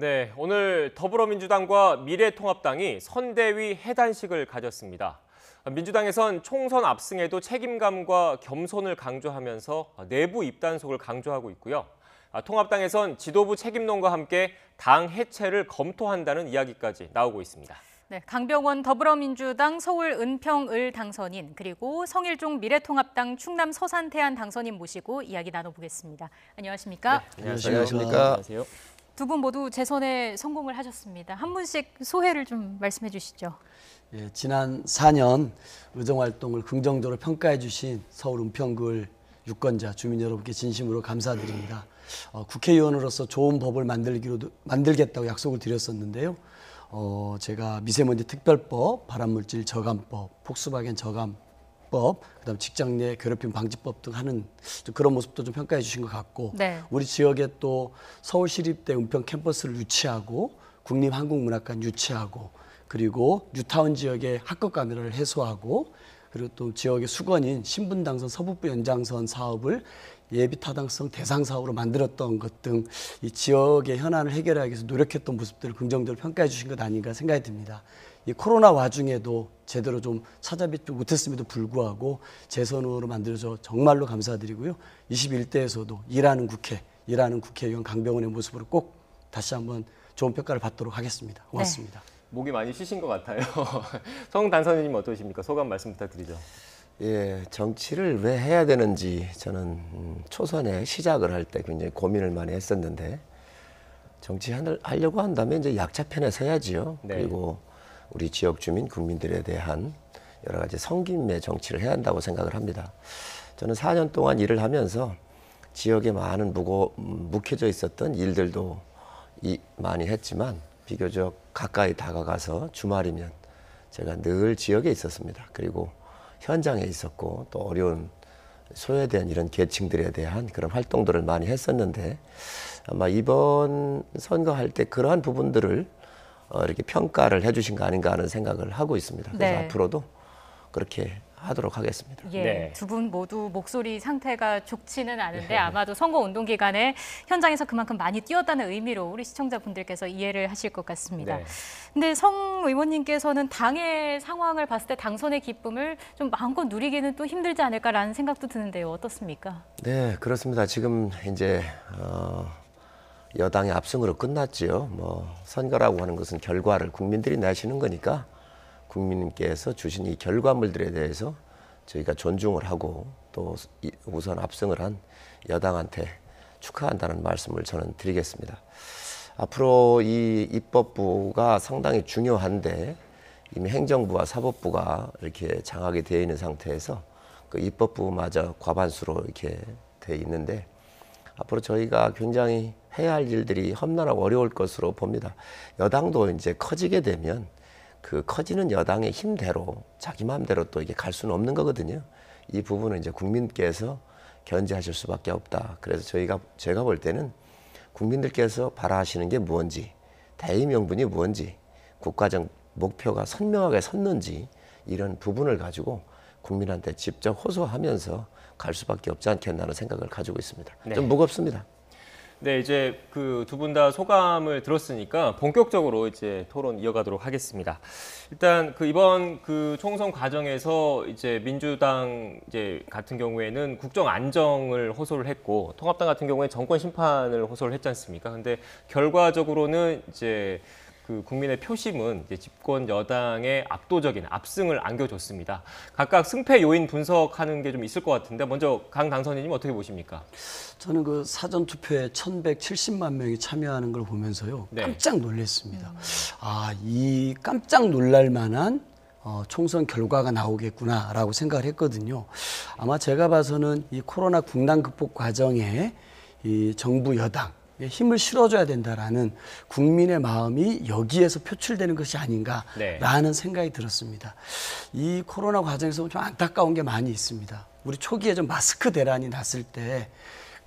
네, 오늘 더불어민주당과 미래통합당이 선대위 해단식을 가졌습니다. 민주당에선 총선 압승에도 책임감과 겸손을 강조하면서 내부 입단속을 강조하고 있고요. 통합당에선 지도부 책임론과 함께 당 해체를 검토한다는 이야기까지 나오고 있습니다. 네, 강병원 더불어민주당 서울 은평을 당선인 그리고 성일종 미래통합당 충남 서산 태안 당선인 모시고 이야기 나눠보겠습니다. 안녕하십니까? 네, 안녕하십니까? 안녕하세요. 두 분 모두 재선에 성공을 하셨습니다. 한 분씩 소회를 좀 말씀해 주시죠. 예, 지난 4년 의정활동을 긍정적으로 평가해 주신 서울 은평구을 유권자, 주민 여러분께 진심으로 감사드립니다. 국회의원으로서 좋은 법을 만들겠다고 약속을 드렸었는데요. 제가 미세먼지 특별법, 발암물질 저감법, 폭스바겐 저감법, 그다음 직장 내 괴롭힘 방지법 등 하는 그런 모습도 좀 평가해 주신 것 같고, 네. 우리 지역에 또 서울시립대 은평 캠퍼스를 유치하고 국립한국문학관 유치하고 그리고 뉴타운 지역의 학급 감염을 해소하고 그리고 또 지역의 수건인 신분당선 서북부 연장선 사업을 예비 타당성 대상 사업으로 만들었던 것 등 이 지역의 현안을 해결하기 위해서 노력했던 모습들을 긍정적으로 평가해 주신 것 아닌가 생각이 듭니다. 이 코로나 와중에도 제대로 좀 찾아뵙지 못했음에도 불구하고 재선으로 만들어서 정말로 감사드리고요. 21대에서도 일하는 국회의원 강병원의 모습으로 꼭 다시 한번 좋은 평가를 받도록 하겠습니다. 고맙습니다. 네. 목이 많이 쉬신 것 같아요. 성 당선인님 어떠십니까? 소감 말씀 부탁드리죠. 예, 정치를 왜 해야 되는지 저는 초선에 시작을 할 때 굉장히 고민을 많이 했었는데, 정치하려고 한다면 이제 약자 편에 서야지요. 네. 그리고 우리 지역 주민, 국민들에 대한 여러 가지 성김의 정치를 해야 한다고 생각을 합니다. 저는 4년 동안 일을 하면서 지역에 많은 묵혀져 있었던 일들도 많이 했지만 비교적 가까이 다가가서 주말이면 제가 늘 지역에 있었습니다. 그리고 현장에 있었고 또 어려운 소외된 이런 계층들에 대한 그런 활동들을 많이 했었는데, 아마 이번 선거할 때 그러한 부분들을 이렇게 평가를 해주신 거 아닌가 하는 생각을 하고 있습니다. 그래서 네. 앞으로도 그렇게 하도록 하겠습니다. 예, 네. 두 분 모두 목소리 상태가 좋지는 않은데 아마도 선거운동 기간에 현장에서 그만큼 많이 뛰었다는 의미로 우리 시청자분들께서 이해를 하실 것 같습니다. 네. 근데 성 의원님께서는 당의 상황을 봤을 때 당선의 기쁨을 좀 마음껏 누리기는 또 힘들지 않을까라는 생각도 드는데요. 어떻습니까? 네, 그렇습니다. 지금 이제 여당의 압승으로 끝났지요. 선거라고 하는 것은 결과를 국민들이 내시는 거니까 국민님께서 주신 이 결과물들에 대해서 저희가 존중을 하고 또 우선 압승을 한 여당한테 축하한다는 말씀을 저는 드리겠습니다. 앞으로 이 입법부가 상당히 중요한데 이미 행정부와 사법부가 이렇게 장악이 되어 있는 상태에서 그 입법부마저 과반수로 이렇게 돼 있는데, 앞으로 저희가 굉장히 해야 할 일들이 험난하고 어려울 것으로 봅니다. 여당도 이제 커지게 되면 그 커지는 여당의 힘대로 자기 마음대로 또 이게 갈 수는 없는 거거든요. 이 부분은 이제 국민께서 견제하실 수밖에 없다. 그래서 제가 볼 때는 국민들께서 바라시는 게 무엇인지, 대의 명분이 무엇인지, 국가적 목표가 선명하게 섰는지 이런 부분을 가지고 국민한테 직접 호소하면서 갈 수밖에 없지 않겠나는 생각을 가지고 있습니다. 네. 좀 무겁습니다. 네, 이제 그 두 분 다 소감을 들었으니까 본격적으로 이제 토론 이어가도록 하겠습니다. 일단 이번 총선 과정에서 이제 민주당 같은 경우에는 국정 안정을 호소를 했고, 통합당 같은 경우에 정권 심판을 호소를 했지 않습니까? 근데 결과적으로는 이제 국민의 표심은 이제 집권 여당의 압도적인 압승을 안겨줬습니다. 각각 승패 요인 분석하는 게 좀 있을 것 같은데, 먼저 강 당선인님 어떻게 보십니까? 저는 그 사전 투표에 1,170만 명이 참여하는 걸 보면서요, 네. 깜짝 놀랐습니다. 이 깜짝 놀랄 만한 총선 결과가 나오겠구나라고 생각을 했거든요. 아마 제가 봐서는 이 코로나 국난 극복 과정에 이 정부 여당 힘을 실어줘야 된다라는 국민의 마음이 여기에서 표출되는 것이 아닌가라는 생각이 들었습니다. 이 코로나 과정에서 좀 안타까운 게 많이 있습니다. 우리 초기에 좀 마스크 대란이 났을 때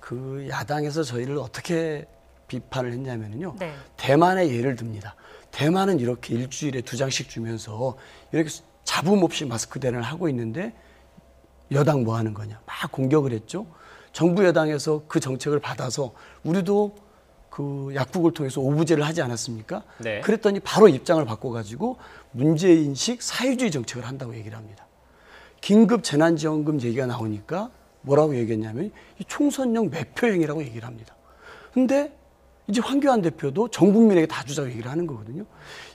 그 야당에서 저희를 어떻게 비판을 했냐면요. 네. 대만의 예를 듭니다. 대만은 이렇게 일주일에 2장씩 주면서 이렇게 잡음 없이 마스크 대란을 하고 있는데 여당 뭐 하는 거냐 막 공격을 했죠. 정부 여당에서 그 정책을 받아서 우리도 그 약국을 통해서 오부제를 하지 않았습니까? 네. 그랬더니 바로 입장을 바꿔가지고 문제인식 사회주의 정책을 한다고 얘기를 합니다. 긴급 재난지원금 얘기가 나오니까 뭐라고 얘기했냐면 이 총선용 매표행위라고 얘기를 합니다. 근데 이제 황교안 대표도 전 국민에게 다 주자고 얘기를 하는 거거든요.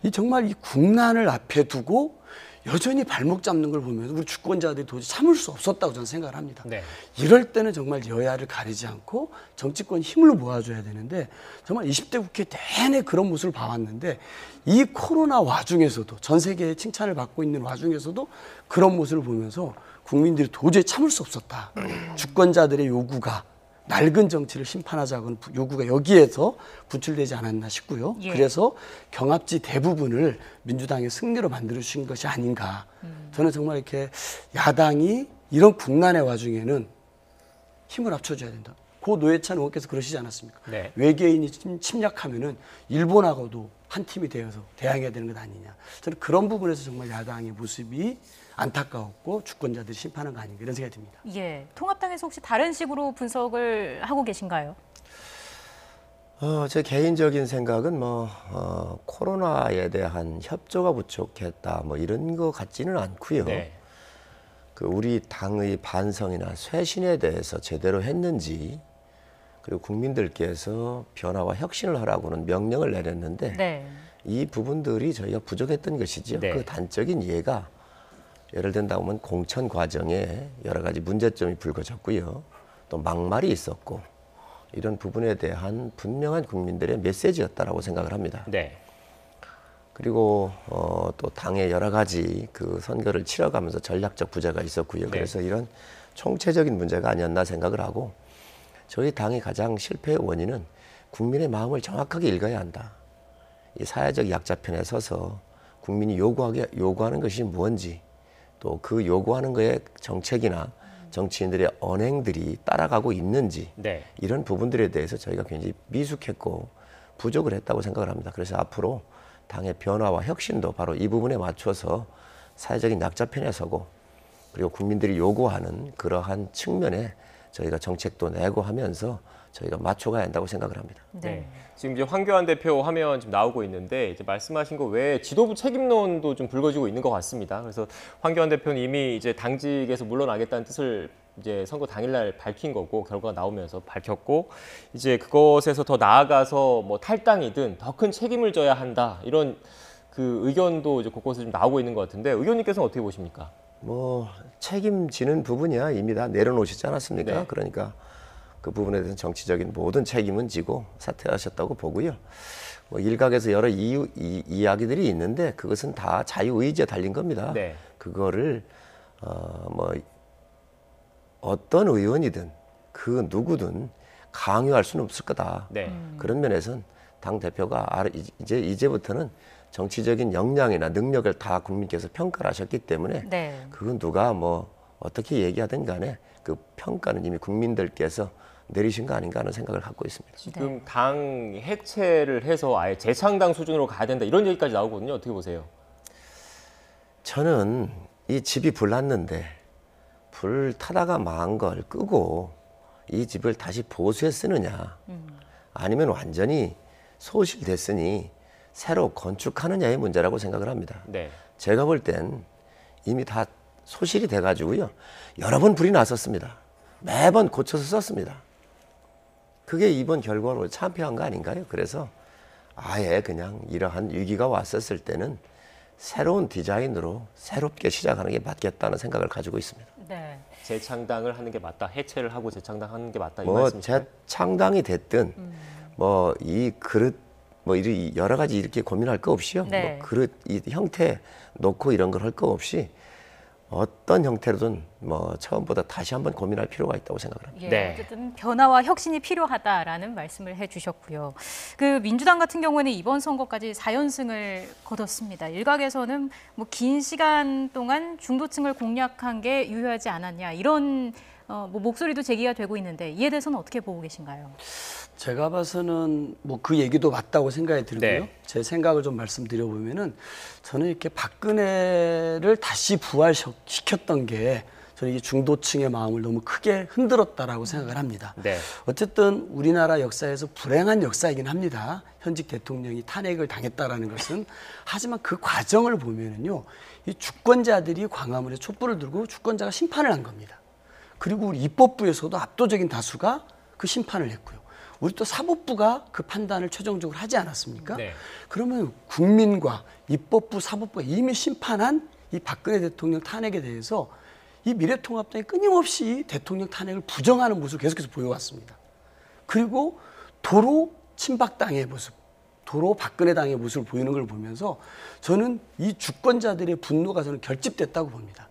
이 정말 이 국난을 앞에 두고 여전히 발목 잡는 걸 보면서 우리 주권자들이 도저히 참을 수 없었다고 저는 생각을 합니다. 네. 이럴 때는 정말 여야를 가리지 않고 정치권 힘을 모아줘야 되는데 정말 20대 국회 내내 그런 모습을 봐왔는데 이 코로나 와중에서도 전 세계의 칭찬을 받고 있는 와중에서도 그런 모습을 보면서 국민들이 도저히 참을 수 없었다. 주권자들의 요구가 낡은 정치를 심판하자고는 요구가 여기에서 분출되지 않았나 싶고요. 예. 그래서 경합지 대부분을 민주당의 승리로 만들어주신 것이 아닌가. 저는 정말 이렇게 야당이 이런 국난의 와중에는 힘을 합쳐줘야 된다. 고 노회찬 의원께서 그러시지 않았습니까? 네. 외계인이 침략하면은 일본하고도 한 팀이 되어서 대항해야 되는 것 아니냐. 저는 그런 부분에서 정말 야당의 모습이 안타까웠고 주권자들이 심판한 거 아닌가 이런 생각이 듭니다. 예, 통합당에서 혹시 다른 식으로 분석을 하고 계신가요? 제 개인적인 생각은 코로나에 대한 협조가 부족했다 이런 거 같지는 않고요. 네. 그 우리 당의 반성이나 쇄신에 대해서 제대로 했는지 그리고 국민들께서 변화와 혁신을 하라고는 명령을 내렸는데 네. 이 부분들이 저희가 부족했던 것이죠. 네. 그 단적인 예가 예를 든다면 공천 과정에 여러 가지 문제점이 불거졌고요. 또 막말이 있었고 이런 부분에 대한 분명한 국민들의 메시지였다라고 생각을 합니다. 네. 그리고 또 당의 여러 가지 그 선거를 치러가면서 전략적 부재가 있었고요. 네. 그래서 이런 총체적인 문제가 아니었나 생각을 하고 저희 당의 가장 실패의 원인은 국민의 마음을 정확하게 읽어야 한다. 이 사회적 약자편에 서서 국민이 요구하는 것이 뭔지 또 그 요구하는 거에 정책이나 정치인들의 언행들이 따라가고 있는지 네. 이런 부분들에 대해서 저희가 굉장히 미숙했고 부족을 했다고 생각을 합니다. 그래서 앞으로 당의 변화와 혁신도 바로 이 부분에 맞춰서 사회적인 약자편에 서고 그리고 국민들이 요구하는 그러한 측면에 저희가 정책도 내고 하면서 저희가 맞춰가야 한다고 생각을 합니다. 네. 지금 이제 황교안 대표 화면 지금 나오고 있는데 이제 말씀하신 거 외에 지도부 책임론도 좀 불거지고 있는 것 같습니다. 그래서 황교안 대표는 이미 이제 당직에서 물러나겠다는 뜻을 이제 선거 당일날 밝힌 거고 결과가 나오면서 밝혔고 이제 그것에서 더 나아가서 뭐 탈당이든 더 큰 책임을 져야 한다 이런 그 의견도 이제 곳곳에 좀 나오고 있는 것 같은데 의원님께서는 어떻게 보십니까? 책임지는 부분이야 이미 다 내려놓으시지 않았습니까? 네. 그러니까 그 부분에 대해서 정치적인 모든 책임은 지고 사퇴하셨다고 보고요. 일각에서 여러 이야기들이 있는데 그것은 다 자유의지에 달린 겁니다. 네. 그거를 어떤 의원이든 그 누구든 강요할 수는 없을 거다. 네. 그런 면에서는 당 대표가 이제부터는 정치적인 역량이나 능력을 다 국민께서 평가를 하셨기 때문에 네. 그건 누가 어떻게 얘기하든 간에 그 평가는 이미 국민들께서 내리신 거 아닌가 하는 생각을 갖고 있습니다. 지금 당 해체를 해서 아예 재창당 수준으로 가야 된다 이런 얘기까지 나오거든요. 어떻게 보세요? 저는 이 집이 불났는데 불 타다가 망한 걸 끄고 이 집을 다시 보수해 쓰느냐 아니면 완전히 소실됐으니 새로 건축하느냐의 문제라고 생각을 합니다. 네. 제가 볼 땐 이미 다 소실이 돼가지고요. 여러 번 불이 났었습니다. 매번 고쳐서 썼습니다. 그게 이번 결과로 참패한 거 아닌가요? 그래서 아예 그냥 이러한 위기가 왔었을 때는 새로운 디자인으로 새롭게 시작하는 게 맞겠다는 생각을 가지고 있습니다. 네. 재창당을 하는 게 맞다. 해체를 하고 재창당하는 게 맞다. 이 말씀이시죠? 재창당이 됐든 이 그릇 이 여러 가지 이렇게 고민할 거 없이요. 네. 그릇 이 형태 놓고 이런 걸 할 거 없이 어떤 형태로든 처음보다 다시 한번 고민할 필요가 있다고 생각을 합니다. 예, 네. 어쨌든 변화와 혁신이 필요하다라는 말씀을 해주셨고요. 그 민주당 같은 경우는 이번 선거까지 4연승을 거뒀습니다. 일각에서는 긴 시간 동안 중도층을 공략한 게 유효하지 않았냐 이런 목소리도 제기가 되고 있는데 이에 대해서는 어떻게 보고 계신가요? 제가 봐서는 그 얘기도 맞다고 생각이 들고요. 네. 제 생각을 좀 말씀드려보면은 저는 이렇게 박근혜를 다시 부활시켰던 게 저는 이게 중도층의 마음을 너무 크게 흔들었다라고 생각을 합니다. 네. 어쨌든 우리나라 역사에서 불행한 역사이긴 합니다. 현직 대통령이 탄핵을 당했다라는 것은. 하지만 그 과정을 보면은요, 이 주권자들이 광화문에 촛불을 들고 주권자가 심판을 한 겁니다. 그리고 우리 입법부에서도 압도적인 다수가 그 심판을 했고요. 우리 또 사법부가 그 판단을 최종적으로 하지 않았습니까? 네. 그러면 국민과 입법부, 사법부가 이미 심판한 이 박근혜 대통령 탄핵에 대해서 이 미래통합당이 끊임없이 대통령 탄핵을 부정하는 모습을 계속해서 보여왔습니다. 그리고 도로 친박당의 모습, 도로 박근혜 당의 모습을 보이는 걸 보면서 저는 이 주권자들의 분노가 저는 결집됐다고 봅니다.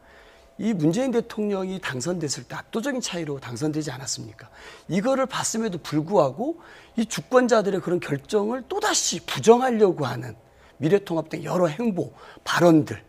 이 문재인 대통령이 당선됐을 때 압도적인 차이로 당선되지 않았습니까? 이거를 봤음에도 불구하고 이 주권자들의 그런 결정을 또다시 부정하려고 하는 미래통합당의 여러 행보, 발언들,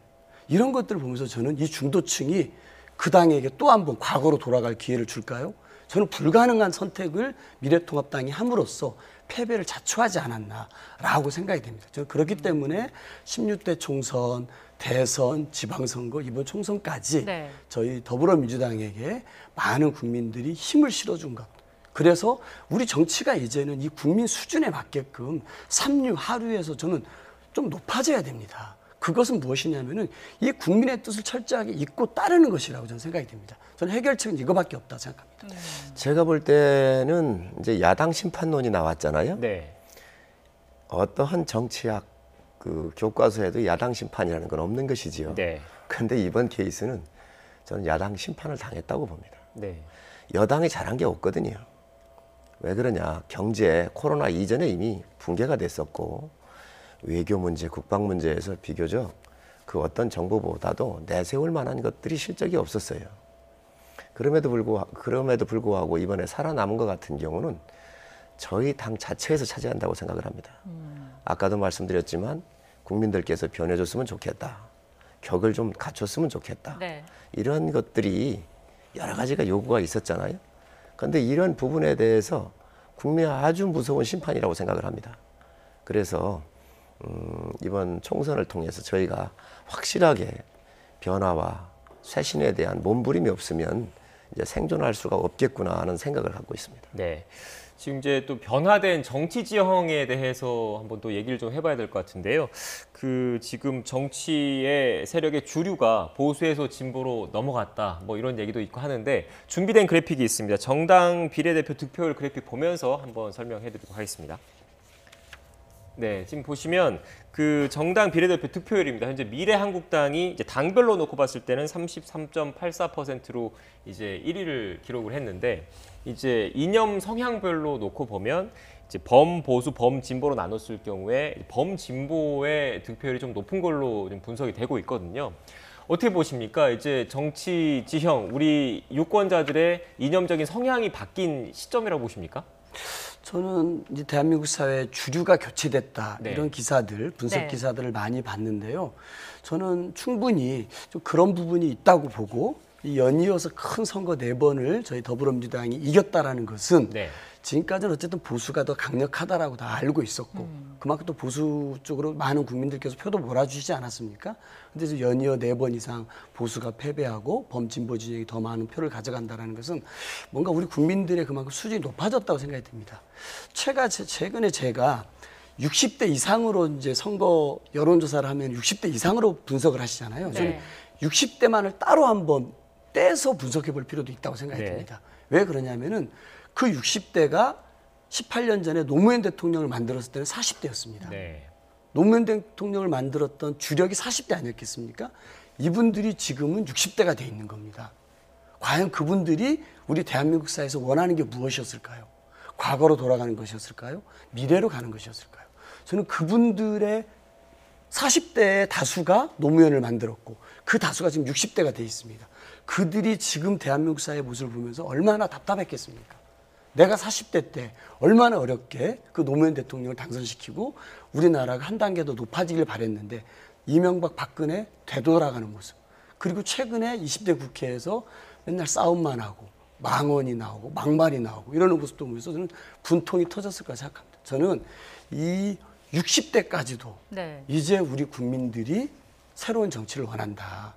이런 것들을 보면서 저는 이 중도층이 그 당에게 또 한 번 과거로 돌아갈 기회를 줄까요? 저는 불가능한 선택을 미래통합당이 함으로써 패배를 자초하지 않았나라고 생각이 됩니다. 저는 그렇기 때문에 16대 총선, 대선, 지방선거, 이번 총선까지 네. 저희 더불어민주당에게 많은 국민들이 힘을 실어준 것. 그래서 우리 정치가 이제는 이 국민 수준에 맞게끔 삼류, 하류에서 저는 좀 높아져야 됩니다. 그것은 무엇이냐면은 이 국민의 뜻을 철저하게 잊고 따르는 것이라고 저는 생각이 됩니다. 저는 해결책은 이거밖에 없다 생각합니다. 제가 볼 때는 이제 야당 심판론이 나왔잖아요. 네. 어떠한 정치학 그 교과서에도 야당 심판이라는 건 없는 것이지요. 네. 그런데 이번 케이스는 저는 야당 심판을 당했다고 봅니다. 네. 여당이 잘한 게 없거든요. 왜 그러냐? 경제, 코로나 이전에 이미 붕괴가 됐었고 외교 문제, 국방 문제에서 비교적 그 어떤 정부보다도 내세울 만한 것들이 실적이 없었어요. 그럼에도 불구하고 이번에 살아남은 것 같은 경우는 저희 당 자체에서 차지한다고 생각을 합니다. 아까도 말씀드렸지만 국민들께서 변해줬으면 좋겠다. 격을 좀 갖췄으면 좋겠다. 네. 이런 것들이 여러 가지가 요구가 있었잖아요. 그런데 이런 부분에 대해서 국민의 아주 무서운 심판이라고 생각을 합니다. 그래서 이번 총선을 통해서 저희가 확실하게 변화와 쇄신에 대한 몸부림이 없으면 이제 생존할 수가 없겠구나 하는 생각을 갖고 있습니다. 네. 지금 이제 또 변화된 정치 지형에 대해서 한번 또 얘기를 좀 해봐야 될 것 같은데요. 그 지금 정치의 세력의 주류가 보수에서 진보로 넘어갔다. 뭐 이런 얘기도 있고 하는데 준비된 그래픽이 있습니다. 정당 비례대표 득표율 그래픽 보면서 한번 설명해드리도록 하겠습니다. 네, 지금 보시면 그 정당 비례대표 득표율입니다. 현재 미래한국당이 이제 당별로 놓고 봤을 때는 33.84%로 이제 1위를 기록을 했는데 이제 이념 성향별로 놓고 보면 이제 범보수, 범진보로 나눴을 경우에 범진보의 득표율이 좀 높은 걸로 좀 분석이 되고 있거든요. 어떻게 보십니까? 이제 정치 지형, 우리 유권자들의 이념적인 성향이 바뀐 시점이라고 보십니까? 저는 이제 대한민국 사회 주류가 교체됐다 네. 이런 기사들, 분석 네. 기사들을 많이 봤는데요. 저는 충분히 좀 그런 부분이 있다고 보고 이 연이어서 큰 선거 4번을 저희 더불어민주당이 이겼다라는 것은 네. 지금까지는 어쨌든 보수가 더 강력하다라고 다 알고 있었고 그만큼 또 보수 쪽으로 많은 국민들께서 표도 몰아주시지 않았습니까? 근데 이제 연이어 4번 이상 보수가 패배하고 범진보 진영이 더 많은 표를 가져간다는 것은 뭔가 우리 국민들의 그만큼 수준이 높아졌다고 생각이 듭니다. 최근에 제가 60대 이상으로 이제 선거 여론조사를 하면 60대 이상으로 분석을 하시잖아요. 저는 네. 60대만을 따로 한번 떼서 분석해 볼 필요도 있다고 생각이 네. 듭니다. 왜 그러냐면은 그 60대가 18년 전에 노무현 대통령을 만들었을 때는 40대였습니다. 네. 노무현 대통령을 만들었던 주력이 40대 아니었겠습니까? 이분들이 지금은 60대가 돼 있는 겁니다. 과연 그분들이 우리 대한민국 사회에서 원하는 게 무엇이었을까요? 과거로 돌아가는 것이었을까요? 미래로 가는 것이었을까요? 저는 그분들의 40대의 다수가 노무현을 만들었고 그 다수가 지금 60대가 돼 있습니다. 그들이 지금 대한민국 사회의 모습을 보면서 얼마나 답답했겠습니까? 내가 40대 때 얼마나 어렵게 그 노무현 대통령을 당선시키고 우리나라가 한 단계 더 높아지길 바랬는데 이명박, 박근혜 되돌아가는 모습. 그리고 최근에 20대 국회에서 맨날 싸움만 하고 망언이 나오고 막말이 나오고 이러는 모습도 보면서 저는 분통이 터졌을 거라 생각합니다. 저는 이 60대까지도 네. 이제 우리 국민들이 새로운 정치를 원한다.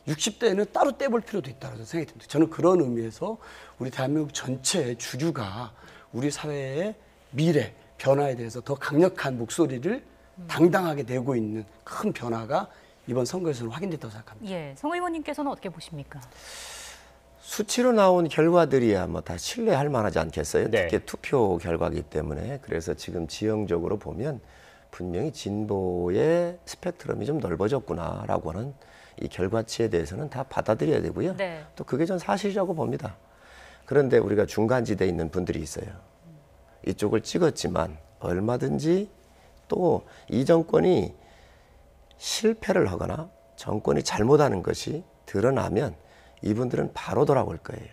60대는 따로 떼볼 필요도 있다고 생각이 듭니다. 저는 그런 의미에서 우리 대한민국 전체의 주류가 우리 사회의 미래, 변화에 대해서 더 강력한 목소리를 당당하게 내고 있는 큰 변화가 이번 선거에서는 확인됐다고 생각합니다. 예, 성 의원님께서는 어떻게 보십니까? 수치로 나온 결과들이야 뭐 다 신뢰할 만하지 않겠어요? 네. 특히 투표 결과이기 때문에. 그래서 지금 지형적으로 보면 분명히 진보의 스펙트럼이 좀 넓어졌구나라고 하는 이 결과치에 대해서는 다 받아들여야 되고요. 네. 또 그게 전 사실이라고 봅니다. 그런데 우리가 중간지대에 있는 분들이 있어요. 이쪽을 찍었지만 얼마든지 또 이 정권이 실패를 하거나 정권이 잘못하는 것이 드러나면 이분들은 바로 돌아올 거예요.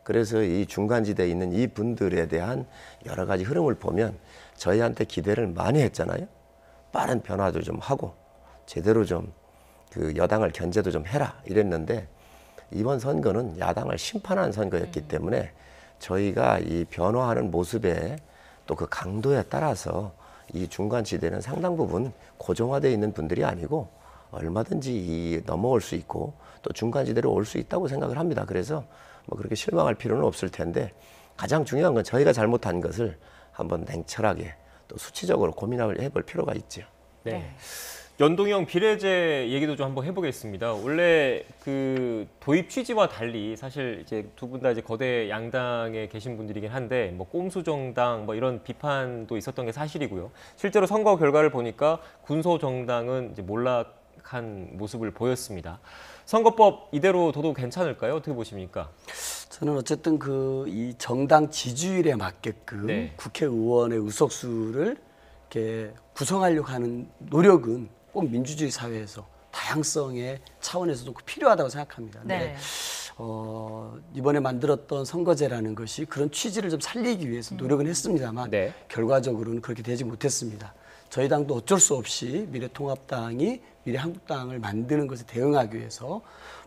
그래서 이 중간지대에 있는 이 분들에 대한 여러 가지 흐름을 보면 저희한테 기대를 많이 했잖아요. 빠른 변화도 좀 하고 제대로 좀 그 여당을 견제도 좀 해라 이랬는데 이번 선거는 야당을 심판한 선거였기 때문에 저희가 이 변화하는 모습에 또 그 강도에 따라서 이 중간지대는 상당 부분 고정화되어 있는 분들이 아니고 얼마든지 넘어올 수 있고 또 중간지대로 올 수 있다고 생각을 합니다. 그래서 뭐 그렇게 실망할 필요는 없을 텐데 가장 중요한 건 저희가 잘못한 것을 한번 냉철하게 또 수치적으로 고민을 해볼 필요가 있죠. 네. 네. 연동형 비례제 얘기도 좀 한번 해보겠습니다. 원래 그 도입 취지와 달리 사실 이제 두 분 다 이제 거대 양당에 계신 분들이긴 한데 뭐 꼼수 정당 뭐 이런 비판도 있었던 게 사실이고요. 실제로 선거 결과를 보니까 군소 정당은 이제 몰락한 모습을 보였습니다. 선거법 이대로 둬도 괜찮을까요? 어떻게 보십니까? 저는 어쨌든 이 정당 지지율에 맞게끔 네. 국회의원의 의석수를 이렇게 구성하려고 하는 노력은 꼭 민주주의 사회에서 다양성의 차원에서도 필요하다고 생각합니다. 네. 이번에 만들었던 선거제라는 것이 그런 취지를 좀 살리기 위해서 노력은 했습니다만 네. 결과적으로는 그렇게 되지 못했습니다. 저희 당도 어쩔 수 없이 미래통합당이 미래한국당을 만드는 것에 대응하기 위해서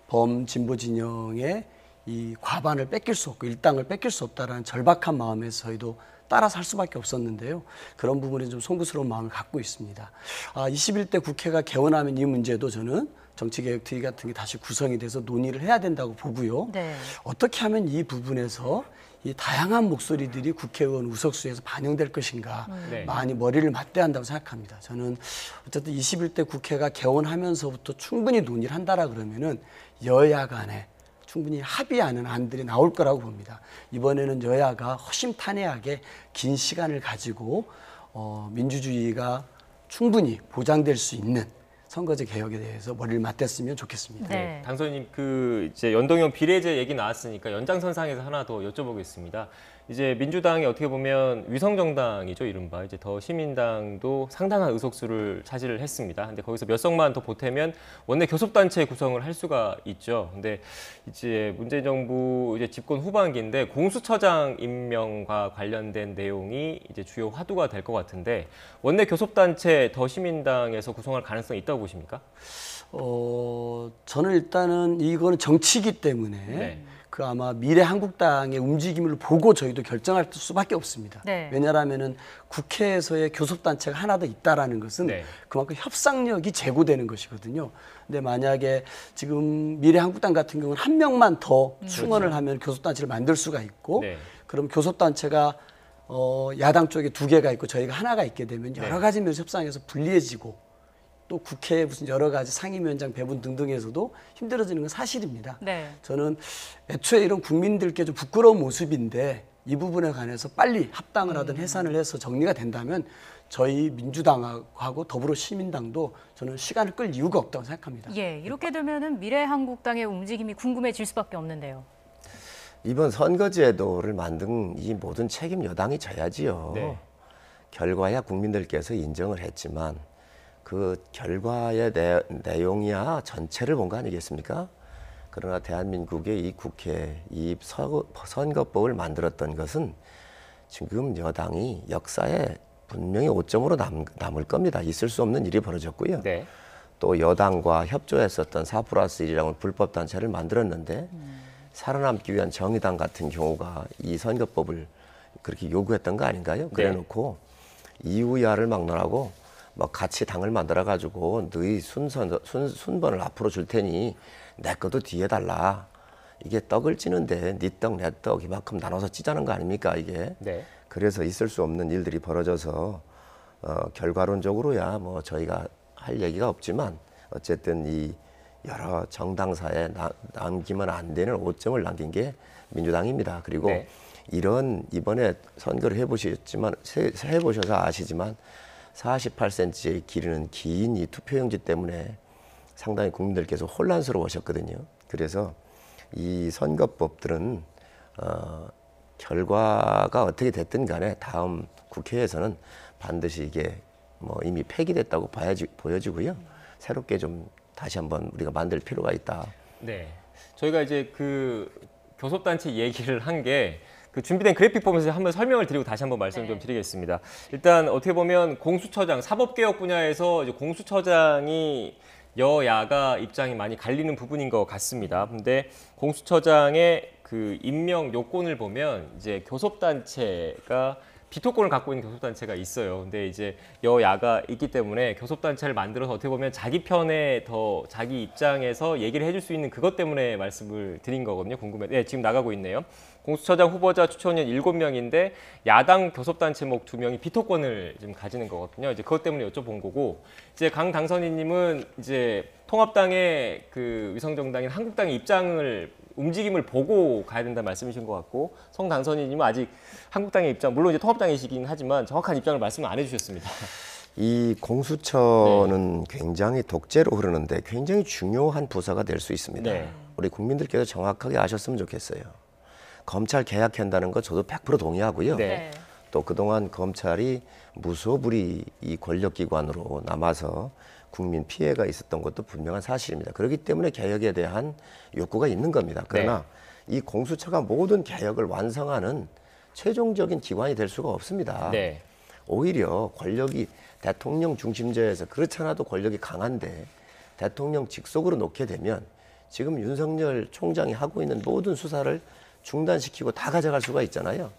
범진보 진영의 이 과반을 뺏길 수 없고 일당을 뺏길 수 없다라는 절박한 마음에서 저희도 따라서 할 수밖에 없었는데요. 그런 부분에 좀 송구스러운 마음을 갖고 있습니다. 21대 국회가 개원하면 이 문제도 저는 정치개혁특위 같은 게 다시 구성이 돼서 논의를 해야 된다고 보고요. 네. 어떻게 하면 이 부분에서 이 다양한 목소리들이 국회의원 의석수에서 반영될 것인가 네. 많이 머리를 맞대야 한다고 생각합니다. 저는 어쨌든 21대 국회가 개원하면서부터 충분히 논의를 한다라 그러면은 여야 간에 충분히 합의하는 안들이 나올 거라고 봅니다. 이번에는 여야가 허심탄회하게 긴 시간을 가지고 민주주의가 충분히 보장될 수 있는 선거제 개혁에 대해서 머리를 맞댔으면 좋겠습니다. 네. 당선인님 그 이제 연동형 비례제 얘기 나왔으니까 연장선상에서 하나 더 여쭤보겠습니다. 이제 민주당이 어떻게 보면 위성 정당이죠, 이른바. 이제 더 시민당도 상당한 의석수를 차지를 했습니다. 근데 거기서 몇 석만 더 보태면 원내 교섭단체 구성을 할 수가 있죠. 근데 이제 문재인 정부 이제 집권 후반기인데 공수처장 임명과 관련된 내용이 이제 주요 화두가 될 것 같은데 원내 교섭단체 더 시민당에서 구성할 가능성이 있다고 보십니까? 저는 일단은 이거는 정치이기 때문에 네. 그 아마 미래한국당의 움직임을 보고 저희도 결정할 수밖에 없습니다. 네. 왜냐하면은 국회에서의 교섭단체가 하나 더 있다라는 것은 네. 그만큼 협상력이 제고되는 것이거든요. 근데 만약에 지금 미래한국당 같은 경우는 한 명만 더 충원을 하면 교섭단체를 만들 수가 있고 네. 그럼 교섭단체가 야당 쪽에 2개가 있고 저희가 하나가 있게 되면 여러 가지 면에서 협상에서 불리해지고 또 국회 무슨 여러 가지 상임위원장 배분 등등에서도 힘들어지는 건 사실입니다. 네. 저는 애초에 이런 국민들께 좀 부끄러운 모습인데 이 부분에 관해서 빨리 합당을 하든 해산을 해서 정리가 된다면 저희 민주당하고 더불어시민당도 저는 시간을 끌 이유가 없다고 생각합니다. 예, 이렇게 되면은 미래한국당의 움직임이 궁금해질 수밖에 없는데요. 이번 선거제도를 만든 이 모든 책임 여당이 져야지요. 네. 결과야 국민들께서 인정을 했지만 그 결과의 내용이야 전체를 본 거 아니겠습니까? 그러나 대한민국의 이 국회, 이 선거법을 만들었던 것은 지금 여당이 역사에 분명히 오점으로 남을 겁니다. 있을 수 없는 일이 벌어졌고요. 네. 또 여당과 협조했었던 4+1이라는 불법단체를 만들었는데 살아남기 위한 정의당 같은 경우가 이 선거법을 그렇게 요구했던 거 아닌가요? 그래놓고 이유야를 막론하고 뭐 같이 당을 만들어 가지고 너희 순번을 앞으로 줄 테니 내 것도 뒤에 달라. 이게 떡을 찌는데 네 떡 내 떡 이만큼 나눠서 찌자는 거 아닙니까 이게. 네. 그래서 있을 수 없는 일들이 벌어져서 결과론적으로야 뭐 저희가 할 얘기가 없지만 어쨌든 이 여러 정당사에 남기면 안 되는 오점을 남긴 게 민주당입니다. 그리고 네. 이런 이번에 선거를 해보셔서 아시지만 48cm의 길이는 긴 이 투표용지 때문에 상당히 국민들께서 혼란스러워하셨거든요. 그래서 이 선거법들은 결과가 어떻게 됐든 간에 다음 국회에서는 반드시 이게 뭐 이미 폐기됐다고 보여지고요. 새롭게 좀 다시 한번 우리가 만들 필요가 있다. 네. 저희가 이제 그 교섭단체 얘기를 한 게 그 준비된 그래픽 보면서 한번 설명을 드리고 다시 한번 말씀 좀 드리겠습니다. 일단 어떻게 보면 공수처장, 사법개혁 분야에서 이제 공수처장이 여야가 입장이 많이 갈리는 부분인 것 같습니다. 근데 공수처장의 그 임명 요건을 보면 이제 교섭단체가 비토권을 갖고 있는 교섭단체가 있어요. 근데 이제 여야가 있기 때문에 교섭단체를 만들어서 어떻게 보면 자기 편에 더 자기 입장에서 얘기를 해줄 수 있는 그것 때문에 말씀을 드린 거거든요. 궁금해. 네, 지금 나가고 있네요. 공수처장 후보자 추천인 7명인데 야당 교섭단체목 2명이 비토권을 지금 가지는 거거든요. 이제 그것 때문에 여쭤본 거고, 이제 강 당선인님은 이제 통합당의 그 위성정당인 한국당의 입장을 움직임을 보고 가야 된다는 말씀이신 것 같고, 성 당선인님은 아직 한국당의 입장, 물론 이제 통합당이시긴 하지만 정확한 입장을 말씀을 안 해주셨습니다. 이 공수처는 굉장히 독재로 흐르는데 굉장히 중요한 부서가 될 수 있습니다. 네. 우리 국민들께서 정확하게 아셨으면 좋겠어요. 검찰 개혁한다는 거 저도 100% 동의하고요. 네. 또 그동안 검찰이 무소불위 이 권력기관으로 남아서 국민 피해가 있었던 것도 분명한 사실입니다. 그렇기 때문에 개혁에 대한 욕구가 있는 겁니다. 그러나 이 공수처가 모든 개혁을 완성하는 최종적인 기관이 될 수가 없습니다. 네. 오히려 권력이 대통령 중심제에서 그렇지 않아도 권력이 강한데 대통령 직속으로 놓게 되면 지금 윤석열 총장이 하고 있는 모든 수사를 중단시키고 다 가져갈 수가 있잖아요.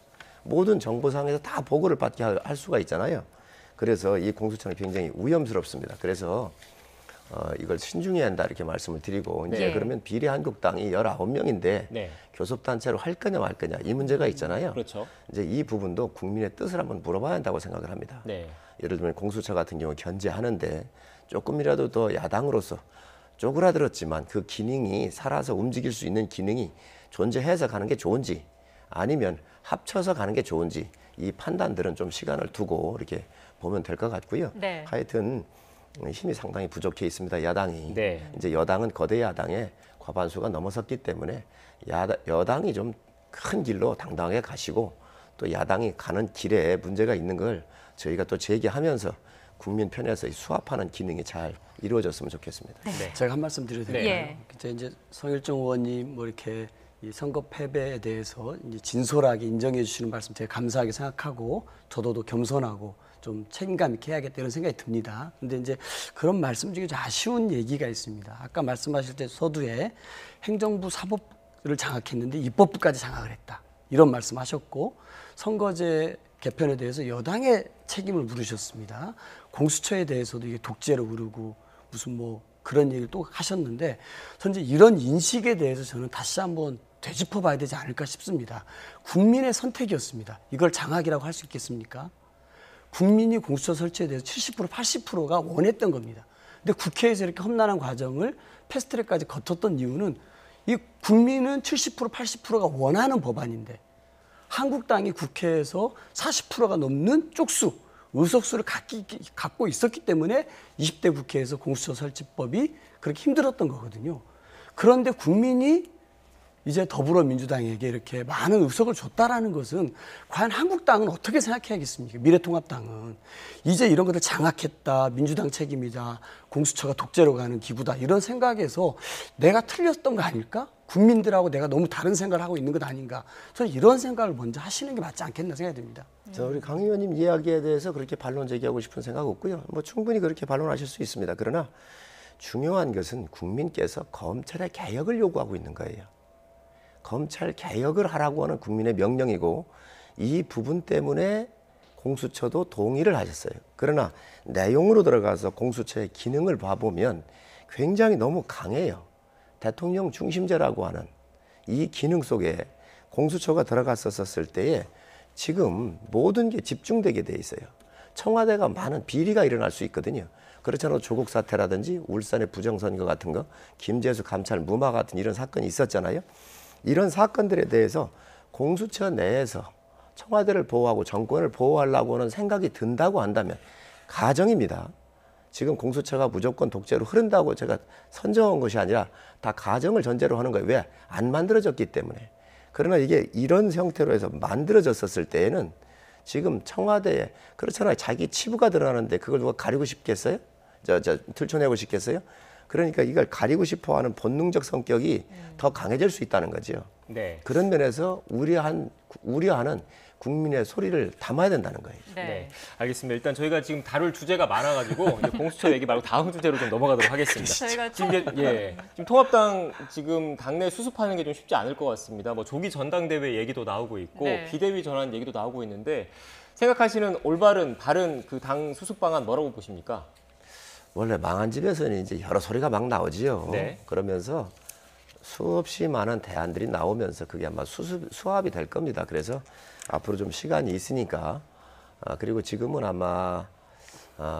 모든 정보상에서 다 보고를 받게 할 수가 있잖아요. 그래서 이 공수처는 굉장히 위험스럽습니다. 그래서 이걸 신중해야 한다 이렇게 말씀을 드리고, 이제 네. 그러면 비례한국당이 19명인데 네. 교섭단체로 할 거냐 말 거냐 이 문제가 있잖아요. 그렇죠. 이제 이 부분도 국민의 뜻을 한번 물어봐야 한다고 생각을 합니다. 네. 예를 들면 공수처 같은 경우 견제하는데 조금이라도 더 야당으로서 쪼그라들었지만 그 기능이 살아서 움직일 수 있는 기능이 존재해서 가는 게 좋은지 아니면 합쳐서 가는 게 좋은지 이 판단들은 좀 시간을 두고 이렇게 보면 될 것 같고요. 네. 하여튼 힘이 상당히 부족해 있습니다. 야당이. 네. 이제 여당은 거대 야당의 과반수가 넘어섰기 때문에 여당이 좀 큰 길로 당당하게 가시고 또 야당이 가는 길에 문제가 있는 걸 저희가 또 제기하면서 국민 편에서 수합하는 기능이 잘 이루어졌으면 좋겠습니다. 네. 제가 한 말씀 드려도 될까요? 예. 이제 성일종 의원님 뭐 이렇게 이 선거 패배에 대해서 이제 진솔하게 인정해 주시는 말씀 제가 감사하게 생각하고 저도 겸손하고 좀 책임감 있게 해야겠다 이런 생각이 듭니다. 근데 이제 그런 말씀 중에 좀 아쉬운 얘기가 있습니다. 아까 말씀하실 때 서두에 행정부 사법을 장악했는데 입법부까지 장악을 했다. 이런 말씀하셨고 선거제 개편에 대해서 여당의 책임을 물으셨습니다. 공수처에 대해서도 이게 독재로 흐르고 무슨 뭐 그런 얘기를 또 하셨는데 현재 이런 인식에 대해서 저는 다시 한번 되짚어봐야 되지 않을까 싶습니다. 국민의 선택이었습니다. 이걸 장악이라고 할 수 있겠습니까? 국민이 공수처 설치에 대해서 70% 80%가 원했던 겁니다. 근데 국회에서 이렇게 험난한 과정을 패스트트랙까지 거쳤던 이유는 이 국민은 70% 80%가 원하는 법안인데 한국당이 국회에서 40%가 넘는 쪽수, 의석수를 갖고 있었기 때문에 20대 국회에서 공수처 설치법이 그렇게 힘들었던 거거든요. 그런데 국민이 이제 더불어민주당에게 이렇게 많은 의석을 줬다라는 것은 과연 한국당은 어떻게 생각해야겠습니까? 미래통합당은 이제 이런 것을 장악했다, 민주당 책임이다, 공수처가 독재로 가는 기구다 이런 생각에서 내가 틀렸던 거 아닐까? 국민들하고 내가 너무 다른 생각을 하고 있는 것 아닌가? 저는 이런 생각을 먼저 하시는 게 맞지 않겠나 생각이 듭니다. 저 우리 강 의원님 이야기에 대해서 그렇게 반론 제기하고 싶은 생각 없고요. 뭐 충분히 그렇게 반론하실 수 있습니다. 그러나 중요한 것은 국민께서 검찰의 개혁을 요구하고 있는 거예요. 검찰 개혁을 하라고 하는 국민의 명령이고 이 부분 때문에 공수처도 동의를 하셨어요. 그러나 내용으로 들어가서 공수처의 기능을 봐보면 굉장히 너무 강해요. 대통령 중심제라고 하는 이 기능 속에 공수처가 들어갔었을 때에 지금 모든 게 집중되게 돼 있어요. 청와대가 많은 비리가 일어날 수 있거든요. 그렇잖아요. 조국 사태라든지 울산의 부정선거 같은 거, 김재수 감찰 무마 같은 이런 사건이 있었잖아요. 이런 사건들에 대해서 공수처 내에서 청와대를 보호하고 정권을 보호하려고 하는 생각이 든다고 한다면 가정입니다. 지금 공수처가 무조건 독재로 흐른다고 제가 선정한 것이 아니라 다 가정을 전제로 하는 거예요. 왜? 안 만들어졌기 때문에. 그러나 이게 이런 형태로 해서 만들어졌었을 때에는 지금 청와대에 그렇잖아요. 자기 치부가 드러나는데 그걸 누가 가리고 싶겠어요? 들춰내고 싶겠어요? 그러니까 이걸 가리고 싶어하는 본능적 성격이 더 강해질 수 있다는 거죠. 네. 그런 면에서 우려하는 국민의 소리를 담아야 된다는 거예요. 네, 알겠습니다. 일단 저희가 지금 다룰 주제가 많아가지고 이제 공수처 얘기 말고 다음 주제로 좀 넘어가도록 하겠습니다. 저희가 지금 통합당 지금 당내 수습하는 게 좀 쉽지 않을 것 같습니다. 뭐 조기 전당대회 얘기도 나오고 있고 네. 비대위 전환 얘기도 나오고 있는데 생각하시는 올바른 바른 그 당 수습 방안 뭐라고 보십니까? 원래 망한 집에서는 이제 여러 소리가 막 나오지요. 네. 그러면서 수없이 많은 대안들이 나오면서 그게 아마 수합이 될 겁니다. 그래서 앞으로 좀 시간이 있으니까 그리고 지금은 아마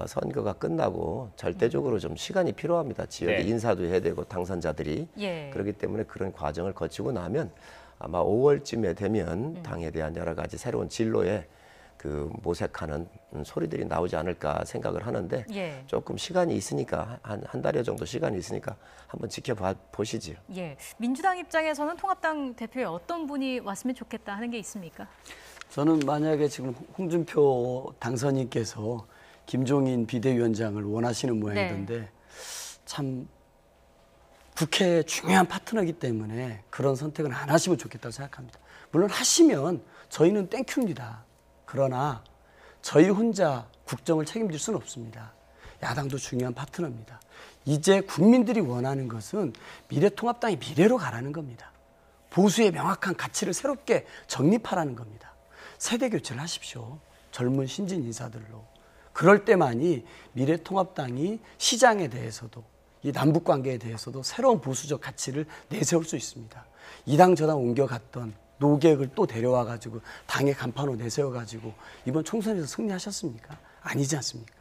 선거가 끝나고 절대적으로 좀 시간이 필요합니다. 지역에 네. 인사도 해야 되고 당선자들이 예. 그렇기 때문에 그런 과정을 거치고 나면 아마 5월쯤에 되면 당에 대한 여러 가지 새로운 진로에 그 모색하는 소리들이 나오지 않을까 생각을 하는데 예. 조금 시간이 있으니까 한 달여 정도 시간이 있으니까 한번 지켜봐 보시죠. 예. 민주당 입장에서는 통합당 대표에 어떤 분이 왔으면 좋겠다 하는 게 있습니까? 저는 만약에 지금 홍준표 당선인께서 김종인 비대위원장을 원하시는 모양이던데 참 국회의 중요한 파트너이기 때문에 그런 선택은 안 하시면 좋겠다고 생각합니다. 물론 하시면 저희는 땡큐입니다. 그러나 저희 혼자 국정을 책임질 수는 없습니다. 야당도 중요한 파트너입니다. 이제 국민들이 원하는 것은 미래통합당이 미래로 가라는 겁니다. 보수의 명확한 가치를 새롭게 정립하라는 겁니다. 세대 교체를 하십시오. 젊은 신진 인사들로. 그럴 때만이 미래통합당이 시장에 대해서도 이 남북관계에 대해서도 새로운 보수적 가치를 내세울 수 있습니다. 이당 저당 옮겨갔던 노객을 또 데려와가지고 당의 간판으로 내세워가지고 이번 총선에서 승리하셨습니까? 아니지 않습니까?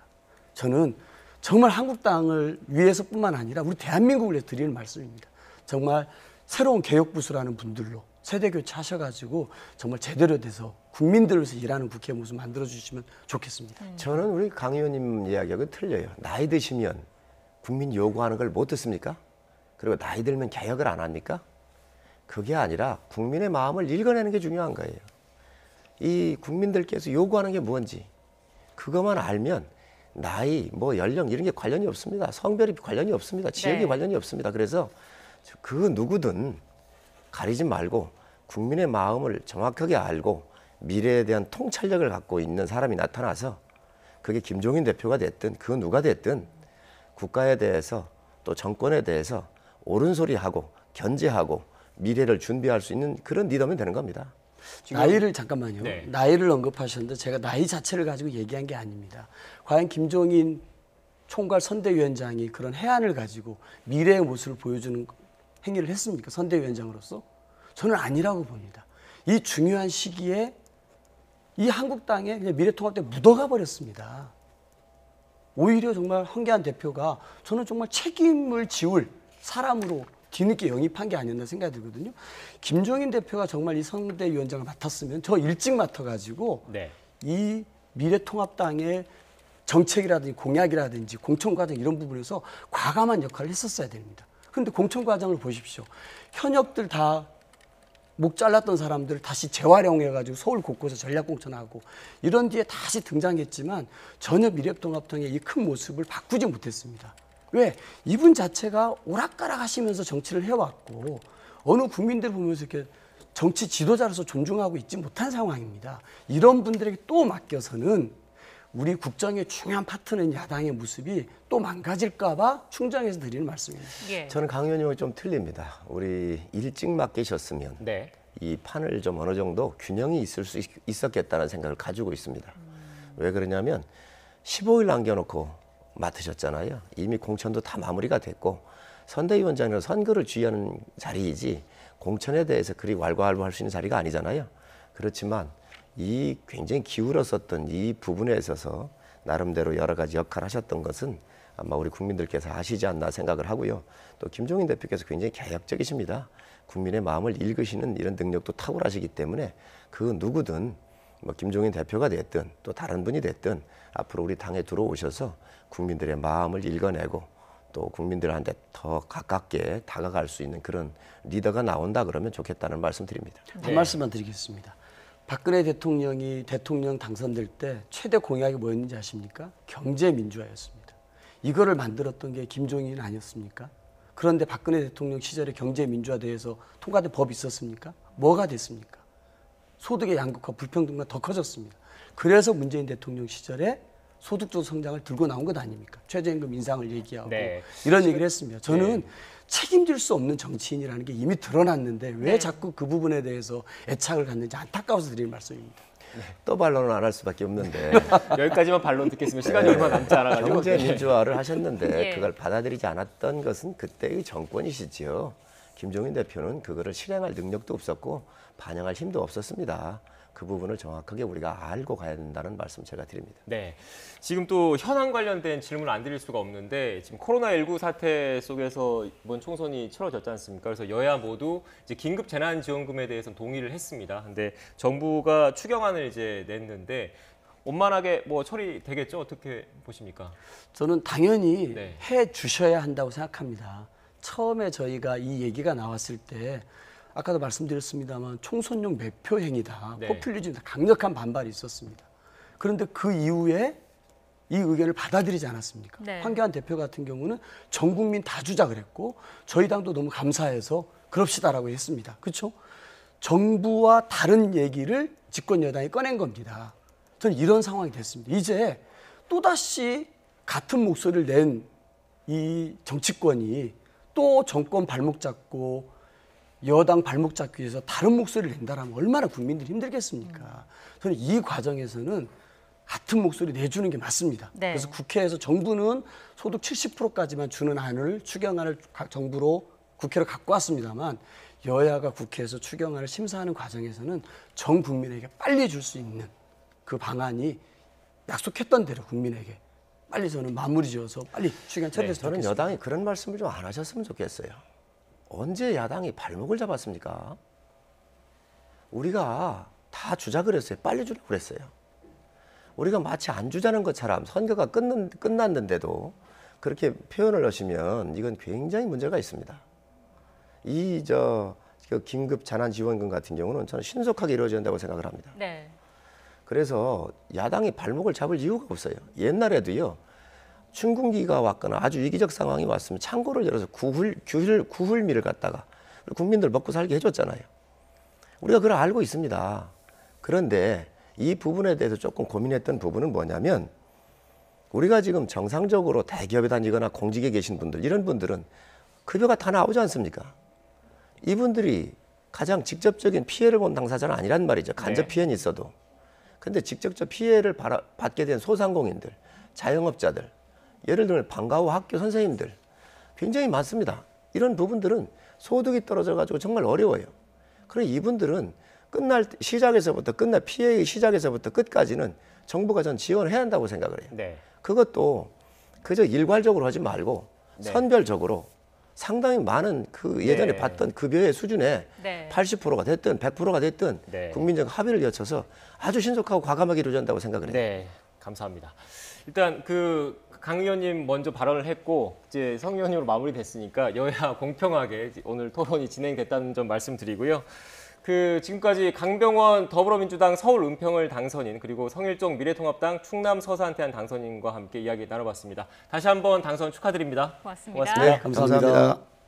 저는 정말 한국당을 위해서뿐만 아니라 우리 대한민국을 위해서 드리는 말씀입니다. 정말 새로운 개혁부수라는 분들로 세대교체 하셔가지고 정말 제대로 돼서 국민들을 위해서 일하는 국회 모습 만들어주시면 좋겠습니다. 저는 우리 강 의원님 이야기하고 틀려요. 나이 드시면 국민 요구하는 걸 못 듣습니까? 그리고 나이 들면 개혁을 안 합니까? 그게 아니라 국민의 마음을 읽어내는 게 중요한 거예요. 이 국민들께서 요구하는 게 뭔지 그것만 알면 나이, 뭐 연령 이런 게 관련이 없습니다. 성별이 관련이 없습니다. 지역이 네. 관련이 없습니다. 그래서 그 누구든 가리지 말고 국민의 마음을 정확하게 알고 미래에 대한 통찰력을 갖고 있는 사람이 나타나서 그게 김종인 대표가 됐든 그 누가 됐든 국가에 대해서 또 정권에 대해서 옳은 소리하고 견제하고 미래를 준비할 수 있는 그런 리더면 되는 겁니다. 나이를 잠깐만요. 네. 나이를 언급하셨는데 제가 나이 자체를 가지고 얘기한 게 아닙니다. 과연 김종인 총괄 선대위원장이 그런 해안을 가지고 미래의 모습을 보여주는 행위를 했습니까? 선대위원장으로서? 저는 아니라고 봅니다. 이 중요한 시기에 이 한국당에 그냥 미래통합당에 묻어가 버렸습니다. 오히려 정말 황교안 대표가 저는 정말 책임을 지울 사람으로 뒤늦게 영입한 게 아니었나 생각이 들거든요. 김종인 대표가 정말 이 선대위원장을 맡았으면 저 일찍 맡아가지고 네. 이 미래통합당의 정책이라든지 공약이라든지 공천과정 이런 부분에서 과감한 역할을 했었어야 됩니다. 그런데 공천과정을 보십시오. 현역들 다 목 잘랐던 사람들 다시 재활용해가지고 서울 곳곳에 전략공천하고 이런 뒤에 다시 등장했지만 전혀 미래통합당의 이 큰 모습을 바꾸지 못했습니다. 왜? 이분 자체가 오락가락 하시면서 정치를 해왔고 어느 국민들 보면서 이렇게 정치 지도자로서 존중하고 있지 못한 상황입니다. 이런 분들에게 또 맡겨서는 우리 국정의 중요한 파트너인 야당의 모습이 또 망가질까 봐 충정해서 드리는 말씀입니다. 예. 저는 강 의원님은 좀 틀립니다. 우리 일찍 맡기셨으면 네. 이 판을 좀 어느 정도 균형이 있을 수 있었겠다는 생각을 가지고 있습니다. 왜 그러냐면 15일 남겨놓고 맡으셨잖아요. 이미 공천도 다 마무리가 됐고 선대위원장으로 선거를 주의하는 자리이지 공천에 대해서 그리 왈가왈부할 수 있는 자리가 아니잖아요. 그렇지만 이 굉장히 기울었었던 이 부분에 있어서 나름대로 여러 가지 역할을 하셨던 것은 아마 우리 국민들께서 아시지 않나 생각을 하고요. 또 김종인 대표께서 굉장히 개혁적이십니다. 국민의 마음을 읽으시는 이런 능력도 탁월하시기 때문에 그 누구든 뭐 김종인 대표가 됐든 또 다른 분이 됐든 앞으로 우리 당에 들어오셔서 국민들의 마음을 읽어내고 또 국민들한테 더 가깝게 다가갈 수 있는 그런 리더가 나온다 그러면 좋겠다는 말씀 드립니다. 한 말씀만 드리겠습니다. 박근혜 대통령이 대통령 당선될 때 최대 공약이 뭐였는지 아십니까? 경제민주화였습니다. 이거를 만들었던 게 김종인 아니었습니까? 그런데 박근혜 대통령 시절에 경제민주화대에서 통과된 법이 있었습니까? 뭐가 됐습니까? 소득의 양극화, 불평등과 더 커졌습니다. 그래서 문재인 대통령 시절에 소득적 성장을 들고 나온 것 아닙니까? 최저임금 인상을 얘기하고 네. 이런 얘기를 했습니다. 저는 책임질 수 없는 정치인이라는 게 이미 드러났는데 왜 자꾸 그 부분에 대해서 애착을 갖는지 안타까워서 드리는 말씀입니다. 또 반론은 안 할 수밖에 없는데 여기까지만 반론 듣겠습니다. 시간이 얼마 남지 않아가지고. 경제 민주화를 하셨는데 예. 그걸 받아들이지 않았던 것은 그때의 정권이시지요. 김종인 대표는 그거를 실행할 능력도 없었고 반영할 힘도 없었습니다. 그 부분을 정확하게 우리가 알고 가야 된다는 말씀 제가 드립니다. 네. 지금 또 현안 관련된 질문을 안 드릴 수가 없는데 지금 코로나19 사태 속에서 이번 총선이 치러졌지 않습니까? 그래서 여야 모두 이제 긴급 재난지원금에 대해서는 동의를 했습니다. 근데 정부가 추경안을 이제 냈는데 원만하게 뭐 처리되겠죠? 어떻게 보십니까? 저는 당연히 네. 해 주셔야 한다고 생각합니다. 처음에 저희가 이 얘기가 나왔을 때 아까도 말씀드렸습니다만 총선용 매표 행위다, 네. 포퓰리즘이다, 강력한 반발이 있었습니다. 그런데 그 이후에 이 의견을 받아들이지 않았습니까? 네. 황교안 대표 같은 경우는 전 국민 다 주자 그랬고 저희 당도 너무 감사해서 그럽시다라고 했습니다. 그렇죠? 정부와 다른 얘기를 집권 여당이 꺼낸 겁니다. 저는 이런 상황이 됐습니다. 이제 또다시 같은 목소리를 낸 이 정치권이 또 정권 발목 잡고 여당 발목 잡기 위해서 다른 목소리를 낸다라면 얼마나 국민들이 힘들겠습니까? 저는 이 과정에서는 같은 목소리 내주는 게 맞습니다. 네. 그래서 국회에서 정부는 소득 70%까지만 주는 안을 추경안을 정부로 국회로 갖고 왔습니다만 여야가 국회에서 추경안을 심사하는 과정에서는 전 국민에게 빨리 줄 수 있는 그 방안이 약속했던 대로 국민에게 빨리 저는 마무리 지어서 빨리 추경 처리했으면 저는 좋겠습니다. 여당이 그런 말씀을 좀 안 하셨으면 좋겠어요. 언제 야당이 발목을 잡았습니까? 우리가 다 주자 그랬어요. 빨리 주라고 그랬어요. 우리가 마치 안 주자는 것처럼 선거가 끝났는데도 그렇게 표현을 하시면 이건 굉장히 문제가 있습니다. 그 긴급 재난지원금 같은 경우는 저는 신속하게 이루어져야 된다고 생각을 합니다. 네. 그래서 야당이 발목을 잡을 이유가 없어요. 옛날에도요. 춘궁기가 왔거나 아주 위기적 상황이 왔으면 창고를 열어서 구hul미를 갖다가 국민들 먹고 살게 해줬잖아요. 우리가 그걸 알고 있습니다. 그런데 이 부분에 대해서 조금 고민했던 부분은 뭐냐면 우리가 지금 정상적으로 대기업에 다니거나 공직에 계신 분들 이런 분들은 급여가 다 나오지 않습니까? 이분들이 가장 직접적인 피해를 본 당사자는 아니란 말이죠. 간접 피해는 있어도. 근데 직접적 피해를 받게 된 소상공인들, 자영업자들, 예를 들면 방과후 학교 선생님들 굉장히 많습니다. 이런 부분들은 소득이 떨어져가지고 정말 어려워요. 그럼 이분들은 시작에서부터 피해의 시작에서부터 끝까지는 정부가 전 지원을 해야 한다고 생각을 해요. 네. 그것도 그저 일괄적으로 하지 말고 네. 선별적으로 상당히 많은 그 예전에 네. 받던 급여의 수준에 네. 80%가 됐든 100%가 됐든 네. 국민적 합의를 거쳐서 아주 신속하고 과감하게 이루어진다고 생각을 해요. 네, 감사합니다. 일단 강 의원님 먼저 발언을 했고 이제 성 의원님으로 마무리됐으니까 여야 공평하게 오늘 토론이 진행됐다는 점 말씀드리고요. 지금까지 강병원 더불어민주당 서울 은평을 당선인 그리고 성일종 미래통합당 충남 서산태안 당선인과 함께 이야기 나눠봤습니다. 다시 한번 당선 축하드립니다. 고맙습니다. 고맙습니다. 감사합니다.